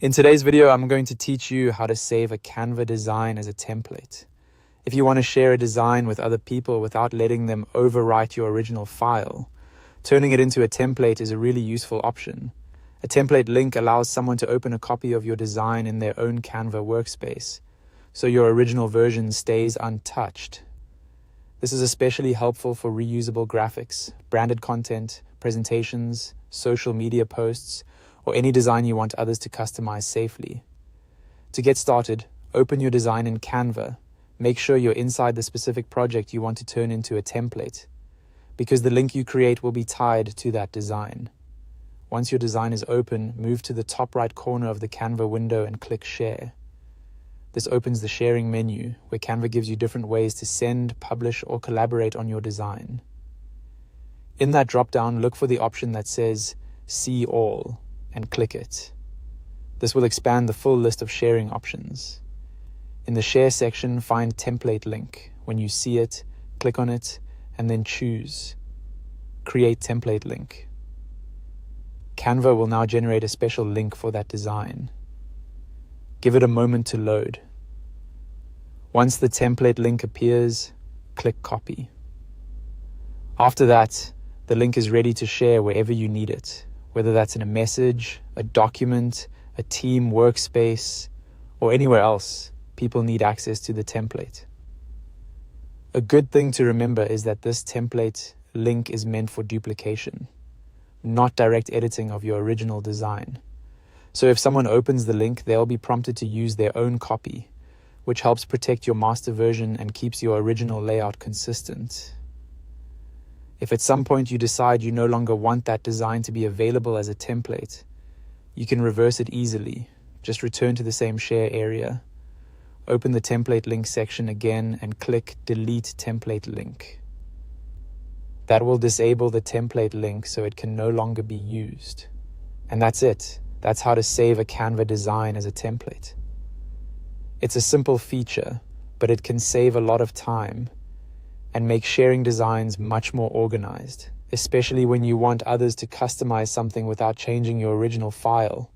In today's video, I'm going to teach you how to save a Canva design as a template. If you want to share a design with other people without letting them overwrite your original file, turning it into a template is a really useful option. A template link allows someone to open a copy of your design in their own Canva workspace, so your original version stays untouched. This is especially helpful for reusable graphics, branded content, presentations, social media posts, or any design you want others to customize safely. To get started, open your design in Canva. Make sure you're inside the specific project you want to turn into a template, because the link you create will be tied to that design. Once your design is open, move to the top right corner of the Canva window and click Share. This opens the sharing menu, where Canva gives you different ways to send, publish, or collaborate on your design. In that drop-down, look for the option that says See All and click it. This will expand the full list of sharing options. In the Share section, find Template Link. When you see it, click on it, and then choose Create Template Link. Canva will now generate a special link for that design. Give it a moment to load. Once the template link appears, click Copy. After that, the link is ready to share wherever you need it, whether that's in a message, a document, a team workspace, or anywhere else people need access to the template. A good thing to remember is that this template link is meant for duplication, not direct editing of your original design. So if someone opens the link, they'll be prompted to use their own copy, which helps protect your master version and keeps your original layout consistent. If at some point you decide you no longer want that design to be available as a template, you can reverse it easily. Just return to the same share area, open the template link section again, and click Delete Template Link. That will disable the template link so it can no longer be used. And that's it. That's how to save a Canva design as a template. It's a simple feature, but it can save a lot of time and make sharing designs much more organized, especially when you want others to customize something without changing your original file